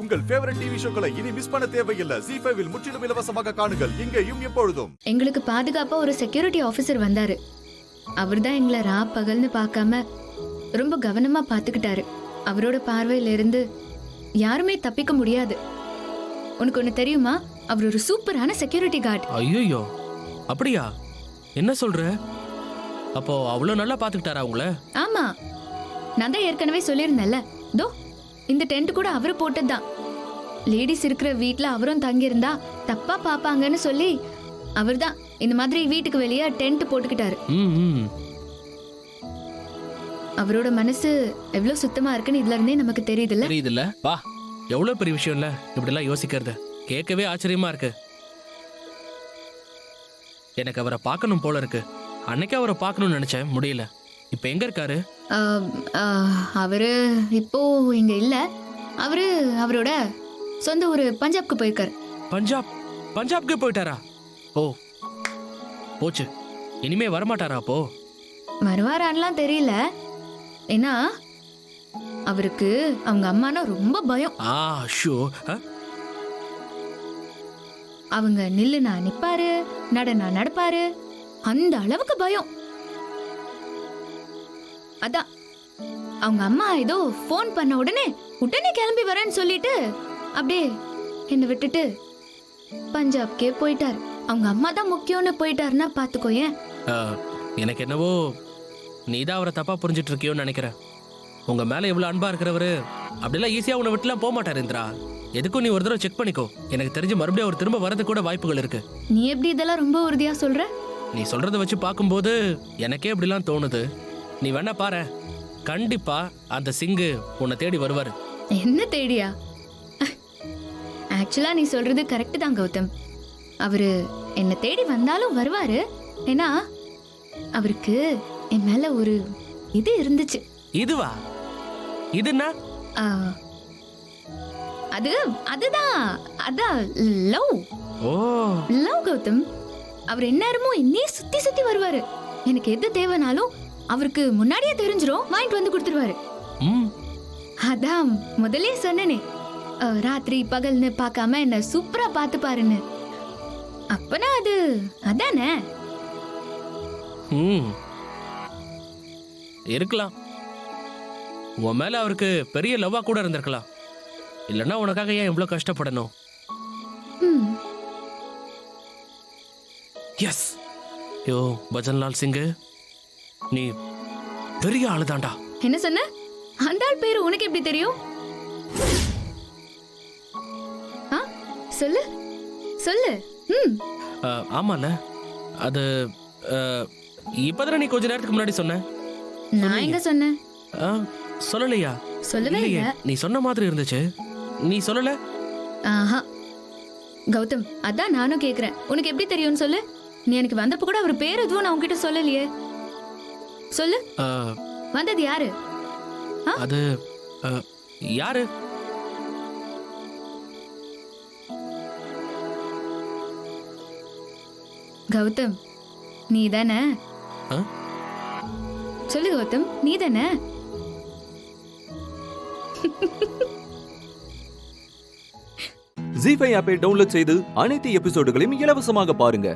உங்கள் favourite TV ஷோக்களை இனி miss பண்ண தேவையில்லை. ZEE5 இல் முற்றிலும் இலவசமாக காணுங்கள். இங்கேயும் எப்பொழுதும். எங்களுக்கு பாதுகாப்பா ஒரு செக்யூரிட்டி ஆபீசர் வந்தாரு. அவர்தான் எங்களை ரா பகல்னு பார்க்காம ரொம்ப கவனமா பாத்துக்கிட்டாரு. அவரோட பார்வையில இருந்து யாருமே தப்பிக்க முடியாது. உனக்கு ஒண்ணு தெரியுமா, அவர் ஒரு சூப்பரான செக்யூரிட்டி கார்டு. ஐயோ, அப்படியா? என்ன சொல்ற? அப்போ அவ்வளவு நல்லா பாத்துக்கிட்டாரா உங்கள? ஆமா, நான் தான் ஏற்கனவே சொல்லியிருந்தேன்ல. தோ இந்த டென்ட் கூட அவரு போட்டதுதான். லேடிஸ் இருக்கிற வீட்ல அவரும் தங்கியிருந்தா தப்பா பாப்பாங்கன்னு சொல்லி அவர்தான் இந்த மாதிரி வீட்டுக்கு வெளியே டென்ட் போட்டுக்கிட்டாரு. அவரோட மனசு எவ்வளவு சுத்தமா இருக்குன்னு இதுல இருந்தே நமக்கு தெரியுதுல்ல. வா, எவ்வளவு பெரிய விஷயம் இல்ல இப்படி எல்லாம் யோசிக்கிறது. கேட்கவே ஆச்சரியமா இருக்கு. எனக்கு அவரை பார்க்கணும் போல இருக்கு. அன்னைக்கு அவரை பார்க்கணும்னு நினைச்சேன், முடியல. இப்ப எங்க இருக்காரு? அவரு இப்போ இங்க இல்ல. அவரு அவரோட சொந்த ஊரு பஞ்சாப்க்கு போயிருக்காரு. பஞ்சாப்க்கு போயிட்டாரா? ஓ, போச்சு. இனிமே வரமாட்டாரா? அப்போ வருவாரான்லாம் தெரியல. ஏன்னா அவருக்கு அவங்க அம்மானா ரொம்ப பயம். அவங்க நில்லுனா நிப்பாரு, நடனா நடப்பாரு, அந்த அளவுக்கு பயம். அதான் அவங்க அம்மா ஏதோ போன் பண்ண உடனே கிளம்பி வரேன்னு சொல்லிட்டு அப்படியே என்ன விட்டுட்டு பஞ்சாப்கே போயிட்டாரு. அவங்க அம்மா தான் முக்கியம்னு போயிட்டாருன்னா பாத்துக்கோயேன். எனக்கு என்னவோ நீதான் அவரை தப்பா புரிஞ்சிட்டு இருக்கியோன்னு நினைக்கிறேன். உங்க மேல எவ்வளவு அன்பா இருக்கிறவரு அப்படிலாம் ஈஸியா உன்னை விட்டுலாம் போக மாட்டாரு இந்திரா. எதுக்கும் நீ ஒரு தடவை செக் பண்ணிக்கோ. எனக்கு தெரிஞ்சு மறுபடியும் அவர் திரும்ப வரது கூட வாய்ப்புகள் இருக்கு. நீ எப்படி இதெல்லாம் ரொம்ப உறுதியா சொல்ற? நீ சொல்றத வச்சு பார்க்கும்போது எனக்கே இப்படிலாம் தோணுது. நீ வேணா பாரு, கண்டிப்பா அந்த சிங்கு உன்னை தேடி வருவாரு. என்ன தேடியா? ஆக்சுவலா நீ சொல்றது கரெக்ட் தான் கௌதம். அவரு என்ன தேடி வந்தாலும் வருவாரு. ஏன்னா அவருக்கு என் மேல ஒரு இது இருந்துச்சு. இதுவா? இதுனா? அதான் லவ். ஓ, லவ் கௌதம். அவர் எந்நேரமும் என்னையே சுத்தி சுத்தி வருவாரு. எனக்கு எது தேவைனாலும் அவருக்கு முன்னாடியே தெரிஞ்சிரும், வாங்கிட்டு வந்து கொடுத்துருவாரு. அதான் முதலே சொன்னனே, ராத்திரி பகல்னு பார்க்காம என்ன சூப்பரா பார்த்து பாருன்னு. அப்பனா அது அதானே? இருக்கலாம். உன் மேல அவருக்கு பெரிய லவ்வா கூட இருந்திருக்கலாம். இல்லன்னா உனக்காக ஏன் இவ்வளவு கஷ்டப்படணும்? எஸ் யோ பஜன்லால் சிங், நீ பெரிய ஆளுதான்டா. என்ன சொன்ன? அந்த ஆள் பேரு உனக்கு எப்படி தெரியும்? சொல்லு சொல்லு. ஆமால, அது இப்பதான் நீ கொஞ்ச நேரத்துக்கு முன்னாடி சொன்ன. நான் எங்க சொன்னேன்? சொல்லலையா? சொல்லவே இல்ல. நீ சொன்ன மாதிரி இருந்துச்சு. நீ சொல்லல. ஆஹா கௌதம், அதான் நானும் கேக்குறேன். உனக்கு எப்படி தெரியும்னு சொல்லு. நீ எனக்கு வந்தப்ப கூட அவர் பேர் எதுவும் நான் உன்கிட்ட சொல்லலையே. சொல்லு, வந்தது யாரு? அது யாரு? கௌதம், நீ தானே? சொல்லு கௌதம், நீ தானே? ZEE5 ஆப்பை டவுன்லோட் செய்து அனைத்து எபிசோடுகளையும் இலவசமாக பாருங்க.